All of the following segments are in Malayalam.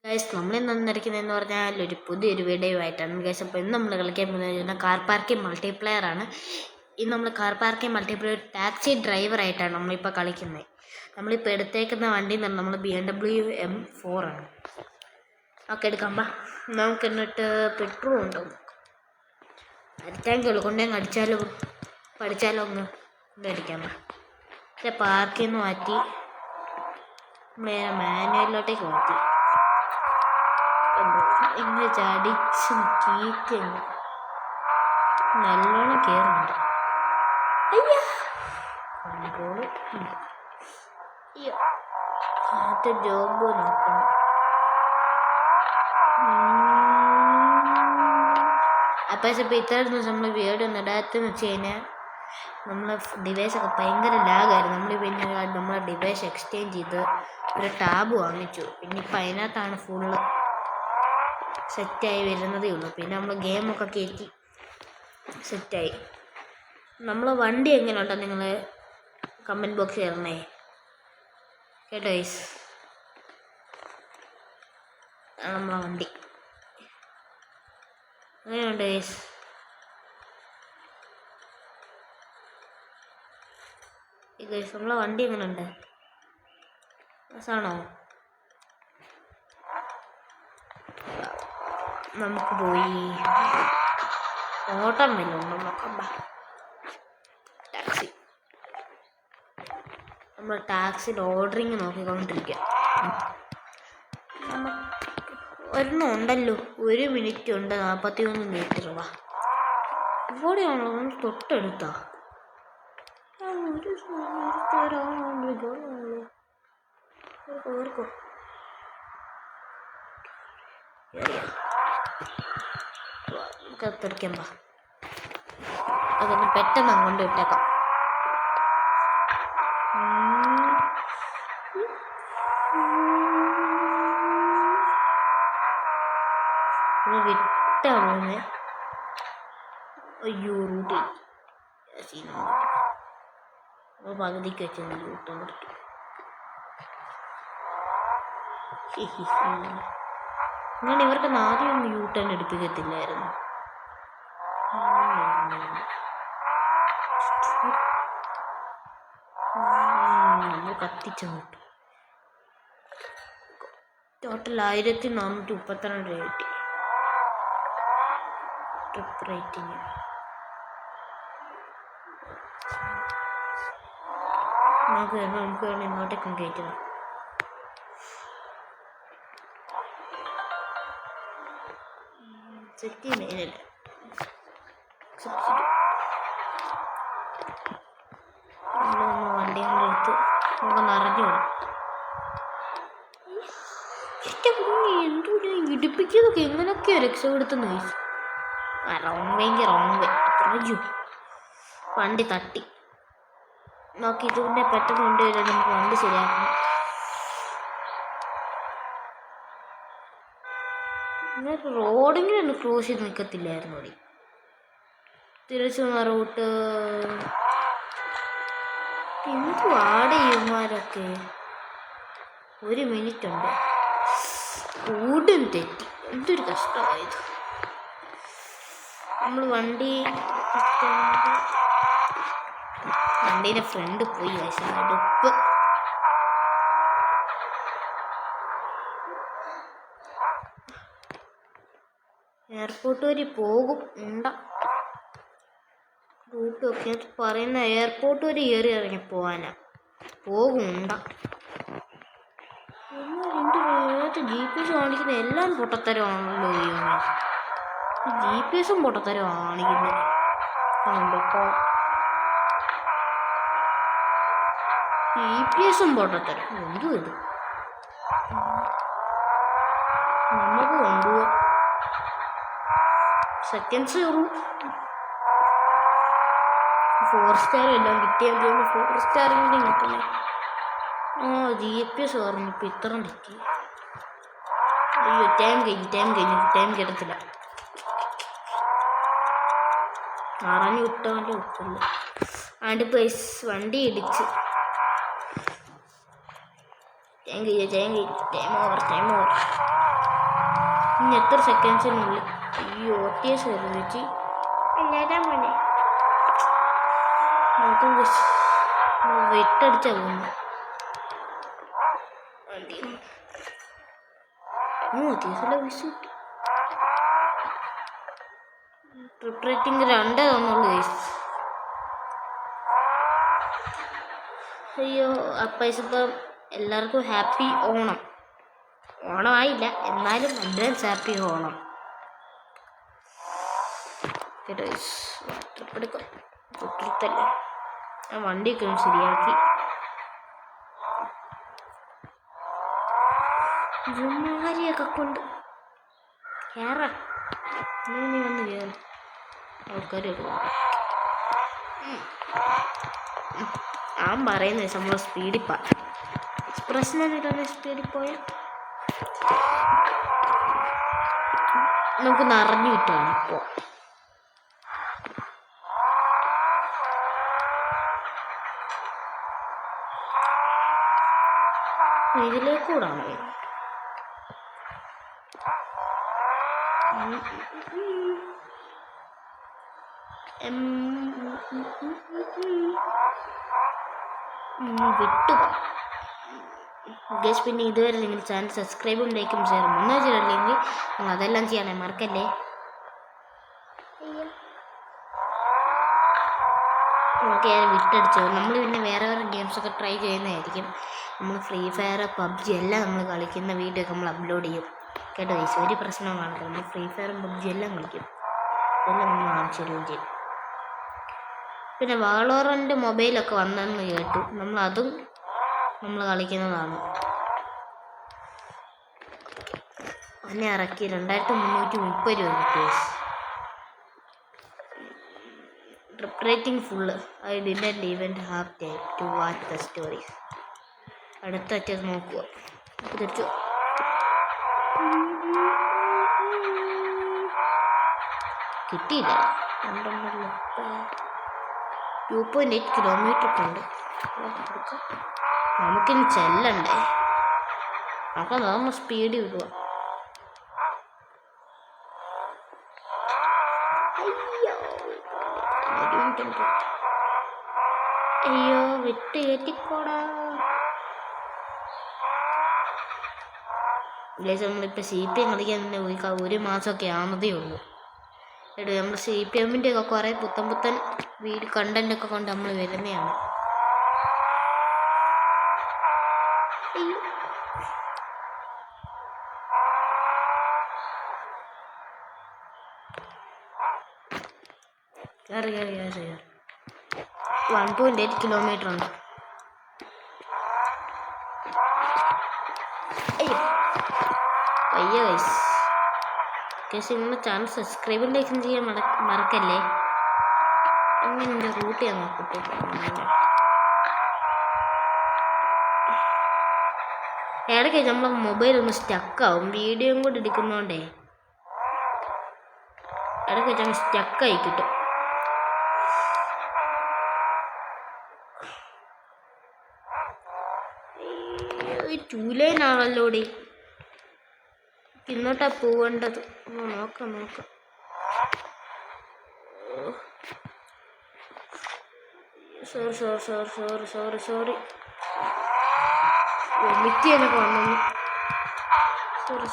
ഗൈസ് നമ്മളിന്ന് വന്നിരിക്കുന്നതെന്ന് പറഞ്ഞാൽ ഒരു പുതിയൊരു വീഡിയോ ആയിട്ടാണ് ഗൈസ്. അപ്പോൾ ഇന്ന് നമ്മൾ കളിക്കാൻ പോകുന്നത് കാർ പാർക്കിംഗ് മൾട്ടിപ്ലെയർ ആണ്. ഇന്ന് നമ്മൾ കാർ പാർക്കിംഗ് മൾട്ടിപ്ലെയർ ടാക്സി ഡ്രൈവറായിട്ടാണ് നമ്മളിപ്പോൾ കളിക്കുന്നത്. നമ്മളിപ്പോൾ എടുത്തേക്കുന്ന വണ്ടി എന്ന് പറഞ്ഞാൽ നമ്മൾ BMW M4 ആണ്. ഓക്കെ എടുക്കാം. നമുക്ക് എന്നിട്ട് പെട്രോൾ ഉണ്ടോ അടിക്കാൻകുള്ളൂ കൊണ്ടേ പഠിച്ചാലോ ഒന്ന് കൊണ്ടടിക്കാം. പക്ഷേ പാർക്കിൽ നിന്ന് മാറ്റി നമ്മൾ മാനുവലിലോട്ടേക്ക് മാറ്റി ഇങ്ങനെ ചടിച്ചും കീറ്റും നല്ലോണം കയറുന്നുണ്ട്. അത് ജോബ് നോക്കണം. അപ്പം ഇപ്പം ഇത്ര ദിവസം നമ്മൾ വീഡിയോ ഒന്നും ഇടാത്തെന്ന് വെച്ച് കഴിഞ്ഞാൽ നമ്മളെ ഡിവൈസൊക്കെ ഭയങ്കര ലാഗായിരുന്നു. നമ്മൾ പിന്നെ നമ്മളെ ഡിവൈസ് എക്സ്ചേഞ്ച് ചെയ്ത് ഒരു ടാബ് വാങ്ങിച്ചു. പിന്നെ ഇപ്പം അതിനകത്താണ് ഫുള്ള് സെറ്റായി വരുന്നതേ ഉള്ളൂ. പിന്നെ നമ്മൾ ഗെയിമൊക്കെ കയറ്റി സെറ്റായി. നമ്മൾ വണ്ടി എങ്ങനെയുണ്ടോ നിങ്ങൾ കമൻറ്റ് ബോക്സിൽ ഇറങ്ങേ കേട്ടോ ഗൈസ്. നമ്മളെ വണ്ടി അങ്ങനെയുണ്ട് ഗൈസ്. ഗൈസ് നമ്മളെ വണ്ടി എങ്ങനെയുണ്ട്? രസമാണോ? നമുക്ക് പോയി ഓട്ടം വല്ലതും നോക്കാം. ടാക്സി നമ്മൾ ടാക്സിയുടെ ഓർഡറിങ് നോക്കിക്കൊണ്ടിരിക്കുക. ഒരെണ്ണം ഉണ്ടല്ലോ, 1 മിനിറ്റ് ഉണ്ട് 41 മീറ്റർ. ഇവിടെയാണല്ലോ നമ്മൾ തൊട്ടെടുത്താ. ഓർക്കോ കത്തിരിക്കാൻ അതൊന്ന് പെട്ടെന്ന് അങ്ങോട്ട് ഇട്ടേക്കാം. വിട്ടാ പോകുന്നേ. അയ്യോ റൂട്ട് പകുതിക്ക് വെച്ചാൽ യൂട്ടേൺ എടുത്തു. അങ്ങനെ ഇവർക്ക് ആദ്യം ഒന്നും യൂട്ടേൺ എടുപ്പിക്കത്തില്ലായിരുന്നു. നമ്മൾ കത്തിച്ചു നോട്ടു. ടോട്ടൽ 1432 രൂപ കിട്ടി. ട്രിപ്പ് റേറ്റിംഗ് നമുക്ക് വേണം ഇങ്ങോട്ടേക്കും കയറ്റണം. സെറ്റ് മെയിനല്ല വണ്ടി കൊണ്ടെടുത്ത് നമുക്ക് നിറഞ്ഞു വിടാം. എന്തോ ഇടിപ്പിക്കുന്നതൊക്കെ എങ്ങനെയൊക്കെയോ രക്ഷപ്പെടുത്തുന്ന ചോദിച്ചു. റോങ് വേ അയ്യോ വണ്ടി തട്ടി നോക്കി. ഇതുകൊണ്ട് പെട്ടെന്ന് കൊണ്ടുവരാൻ നമുക്ക് വണ്ടി ശരിയാക്കണം. റോഡെങ്കിലും ക്രോസ് ചെയ്ത് നിൽക്കത്തില്ലായിരുന്നു. അവിടെ തിരിച്ചു വന്ന റൂട്ട് എന്ത് വാടകമാരൊക്കെ 1 മിനിറ്റ് ഉണ്ട്. ഓടും തെറ്റി. എന്തൊരു കഷ്ടമായത്. നമ്മൾ വണ്ടീൻ്റെ ഫ്രണ്ട് പോയി അടുപ്പ്. എയർപോർട്ട് വരെ പോകും ഉണ്ട റൂട്ടൊക്കെ പറയുന്ന എയർപോർട്ട് വരെ കയറി ഇറങ്ങി പോകാനാ പോകും ഉണ്ട. GPS കാണിക്കുന്ന എല്ലാം പൊട്ടത്തരമാണല്ലോ. GPS പൊട്ടത്തരം കാണിക്കുന്നത്. GPS പൊട്ടത്തരം എന്തു ഇത്? നമുക്ക് കൊണ്ടുപോവാം. സെക്കൻഡ്സ് കയറും. 4 സ്റ്റാർ എല്ലാം കിട്ടിയാൽ 4 സ്റ്റാറിൻ്റെ കിട്ടണേ. GPS പറഞ്ഞു ഇപ്പം ഇത്ര കിട്ടി. അയ്യോ ടൈം കിട്ടത്തില്ല. അറിഞ്ഞു വിട്ടാലും ഒക്കില്ല. ആണ്ട് പൈസ വണ്ടി ഇടിച്ച് ടൈം ഓവർ ഇനി എത്ര സെക്കൻഡ്സിനുള്ളിൽ ഈ OTS വരും ചേച്ചി നമുക്ക് വെട്ടടിച്ചാ പോകുന്നു. OTSലെ വിഷു പ്രിപ്പറേറ്റിംഗ് 2 തന്നുള്ളൂ ഗൈസ്. അയ്യോ അപ്പം എല്ലാവർക്കും ഹാപ്പി ഓണം. ഓണമായില്ല എന്നാലും അഡ്വാൻസ് ഹാപ്പി ഓണം. ട്രിപ്പെടുക്കാം തൊട്ടടുത്തല്ലേ. ഞാൻ വണ്ടിയൊക്കെ ഒന്ന് ശരിയാക്കി. ജുമാരിയൊക്കെ കൊണ്ട് കയറാം. നീ വന്ന് കയറും. ആൾക്കാർ ഞാൻ പറയുന്നത് നമ്മൾ സ്പീഡിൽ എക്സ്പ്രഷനായിട്ടാണ് സ്പീഡിൽ പോയാൽ നമുക്ക് നിറഞ്ഞു കിട്ടുകയാണ്. ഇപ്പോൾ ഇതിലേക്കൂടാണ് വിട്ടുപോ ഗസ്. പിന്നെ ഇതുവരെ നിങ്ങൾ ചാനൽ സബ്സ്ക്രൈബും ലൈക്കും ഷെയറും ഒന്നും ചെയ്തില്ലെങ്കിൽ നിങ്ങൾ അതെല്ലാം ചെയ്യണേ, മറക്കല്ലേ. ഓക്കെ, വിട്ടടിച്ചു. നമ്മൾ പിന്നെ വേറെ ഗെയിംസൊക്കെ ട്രൈ ചെയ്യുന്നതായിരിക്കും. നമ്മൾ ഫ്രീ ഫയർ PUBG എല്ലാം നമ്മൾ കളിക്കുന്ന വീഡിയോ ഒക്കെ നമ്മൾ അപ്ലോഡ് ചെയ്യും കേട്ടോ ഗൈസ്. ഒരു പ്രശ്നവും കാണില്ല. നമ്മൾ ഫ്രീ ഫയറും PUBG എല്ലാം കളിക്കും. എല്ലാം നമ്മൾ കാണിച്ചിടുകയും ചെയ്യും. പിന്നെ വാളോറൻ്റ് മൊബൈലൊക്കെ വന്നെന്ന് കേട്ടു. നമ്മളതും നമ്മൾ കളിക്കുന്നതാണ്. അതിനെ ഇറക്കി 2330 രൂപ കിട്ടി. Rating full. I didn't even have time to watch the stories. അടുത്ത നോക്കുക. തിരിച്ചു കിട്ടിയില്ല. 2.8 കിലോമീറ്റർ ഒക്കെ ഉണ്ട്. നമുക്കിനി ചെല്ലണ്ടേ. അപ്പം നമ്മൾ സ്പീഡ് വിടുക. അയ്യോ വിട്ട് കയറ്റിക്കോടാ. നമ്മളിപ്പോൾ CPM കളിക്കാൻ തന്നെ പോയി 1 മാസമൊക്കെ ആവുന്നതേ ഉള്ളൂ. എടോ നമ്മൾ CPMൻ്റെ ഒക്കെ കുറേ പുത്തൻ വീഡിയോ കണ്ടൻ്റൊക്കെ കൊണ്ട് നമ്മൾ വരുന്നതാണ്. കയറി 1.8 കിലോമീറ്റർ ഉണ്ട്. അയ്യോ ഗൈസ്, നിങ്ങളുടെ ചാനൽ സബ്സ്ക്രൈബും ലൈക്കും ചെയ്യാൻ മറക്കല്ലേ. അങ്ങനെ എൻ്റെ റൂട്ട് ഞാൻ നോക്കട്ടെ. ഇടയ്ക്ക് നമ്മളെ മൊബൈൽ ഒന്ന് സ്റ്റക്കാവും. വീഡിയോയും കൂടി എടുക്കുന്നോണ്ടേ ഇടയ്ക്ക് നമ്മൾ സ്റ്റക്കായി കിട്ടും. ചൂലയിലാണല്ലോടി. ഇന്നോട്ടാ പോവേണ്ടത്. നോക്കാം. സോറി വൊമിറ്റിയൊക്കെ വന്നു. സോറി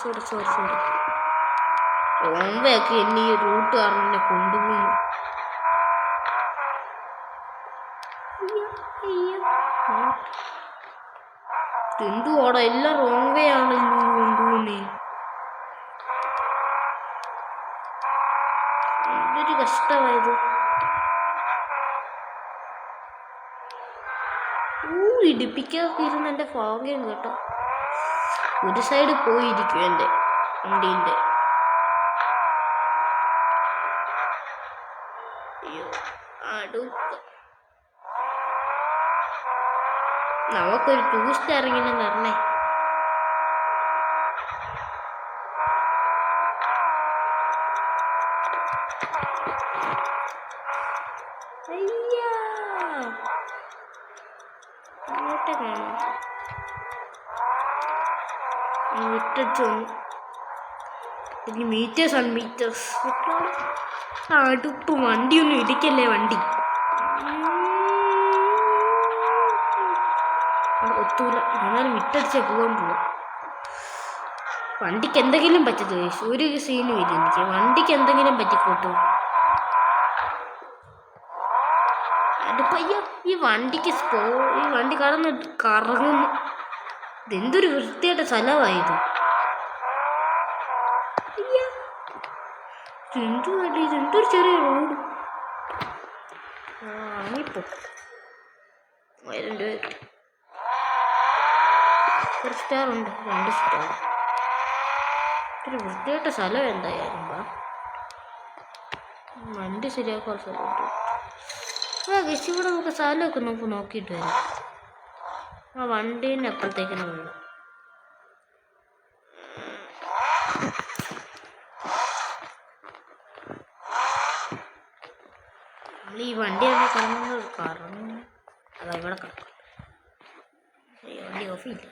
ഓമ്പയൊക്കെ എന്നെ ഈ റൂട്ട് കാരണം എന്നെ കൊണ്ടുപോയി. എന്തുവാടാ എല്ലാം റോങ് വേ ആണല്ലോ കൊണ്ടുപോകുന്നേ. എന്തൊരു കഷ്ടമായത്. ഇടിപ്പിക്കാതെ ഇരുന്ന് എൻ്റെ ഭാഗ്യം കേട്ടോ. ഒരു സൈഡ് പോയിരിക്കും എൻ്റെ വണ്ടീൻ്റെ. അയ്യോ നമുക്കൊരു 2 സ്റ്റാർ ഇങ്ങനെ തരണേ. വിട്ടു ഇനി മീറ്റേഴ്സ് ആണ് മീറ്റേഴ്സ്. അടുപ്പ് വണ്ടിയൊന്നും ഇടിക്കല്ലേ വണ്ടി. ഒത്തൂല, എന്നാലും വിട്ടടിച്ചാൽ പോകാൻ പോവാം. വണ്ടിക്ക് എന്തെങ്കിലും പറ്റത് ഒരു സീനും ഇല്ല എനിക്ക്. വണ്ടിക്ക് എന്തെങ്കിലും പറ്റിക്കോട്ടു. അടുപ്പയ്യ ഈ വണ്ടിക്ക് ഈ വണ്ടി കറങ്ങുന്നു. ഇതെന്തൊരു വൃത്തിയായിട്ട് സ്ഥലമായത്. ഇതെന്തൊരു ചെറിയ റോഡ്. ഇപ്പോ 1000 രൂപ. ഒരു സ്റ്റാർ ഉണ്ട്, 2 സ്റ്റാർ. ഒരു വൃത്തിയായിട്ട സ്ഥലം എന്തായാലും. വണ്ടി ശരിയാക്കാൻ സ്ഥലമുണ്ട്. ഇവിടെ നമുക്ക് സ്ഥലമൊക്കെ നോക്കിയിട്ട് വരാം. ആ വണ്ടീൻ്റെ അപ്പുറത്തേക്കാണ് വീട്. നമ്മൾ ഈ വണ്ടി കറങ്ങുന്നു. അതാ ഇവിടെ കിടക്കും. വണ്ടി ഓഫ് ചെയ്യില്ല.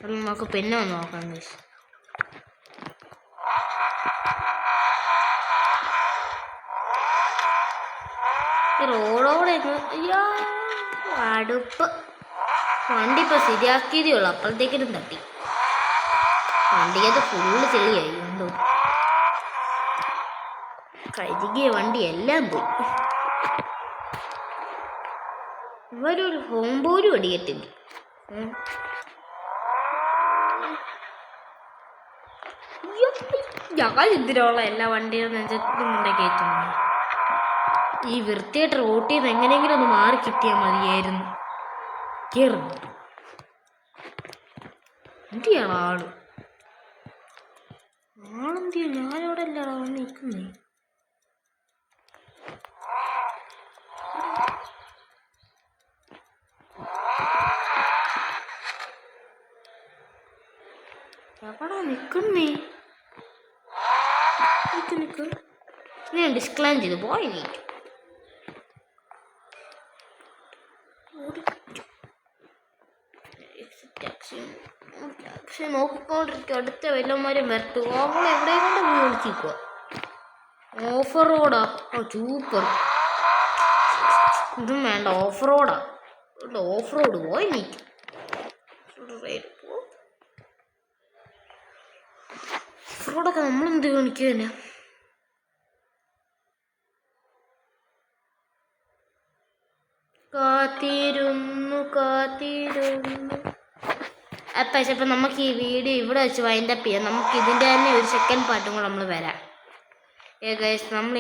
നമുക്ക് പിന്നെ ഒന്ന് നോക്കാം. റോഡോടെ അടുപ്പ് വണ്ടി ഇപ്പൊ ശരിയാക്കിയതേ ഉള്ളു. അപ്പോഴത്തേക്കിനും തട്ടി. വണ്ടിക്കകത്ത് ഫുള്ള് ചെളിയായി. എന്തോ കഴുകിയ വണ്ടി എല്ലാം പോയി. ഇവരൊരു ഹോം പോലും അടിക്കത്തില്ല. ഞാൻ ഇതിലുള്ള എല്ലാ വണ്ടിയും നെഞ്ചത്തുമുണ്ടേ കയറ്റുന്നു. ഈ വൃത്തിയായിട്ട് റോട്ടിൽ നിന്ന് എങ്ങനെയെങ്കിലും ഒന്ന് മാറി കിട്ടിയാൽ മതിയായിരുന്നു. കയറുന്നു എന്തിയാണ് ആളെന്തിയാ? ഞാനിവിടെ അല്ലടാ വന്ന് നിൽക്കുന്നേ. എവിടാ നിൽക്കുന്നേ? നിൽക്ക്. ഞാൻ ഡിസ്ക്ലൈം ചെയ്തു പോയി. നീ ടാക്സി നോക്കിക്കൊണ്ടിരിക്കും. അടുത്ത വല്ലമാരും വരട്ടു. അവൾ എവിടെ കൊണ്ട് പോയി വിളിച്ചിരിക്കുക. ഓഫർ റോഡാ. സൂപ്പർ. ഇതും വേണ്ട, ഓഫ് റോഡാ. ഓഫ് റോഡ് പോയി നീ. ഓഫ് റോഡൊക്കെ നമ്മളെന്ത് കാണിക്കുവല്ലേ? കാത്തിരുന്നു. അപ്പം നമുക്ക് ഈ വീഡിയോ ഇവിടെ വെച്ച് വൈൻഡപ്പ് ചെയ്യാം. നമുക്ക് ഇതിൻ്റെ തന്നെ ഒരു സെക്കൻഡ് പാർട്ടും കൂടെ നമ്മൾ വരാം. ഗൈസ്, നമ്മൾ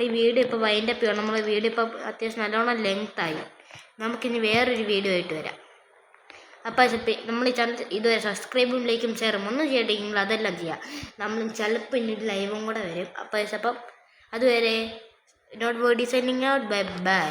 ഈ വീഡിയോ ഇപ്പോൾ വൈൻഡപ്പ് ചെയ്യാം. നമ്മൾ വീഡിയോ ഇപ്പോൾ അത്യാവശ്യം നല്ലോണം ലെങ്തായി. നമുക്കിനി വേറൊരു വീഡിയോ ആയിട്ട് വരാം. അപ്പോൾ നമ്മൾ ഈ ചാനൽ ഇതുവരെ സബ്സ്ക്രൈബും ലൈക്കും ഷെയറും ഒന്നും ചെയ്തിട്ടെങ്കിൽ അതെല്ലാം ചെയ്യാം. നമ്മൾ ചിലപ്പോൾ ഇനി ലൈവും കൂടെ വരും. അപ്പം അതുവരെ note body signing out. Bye by.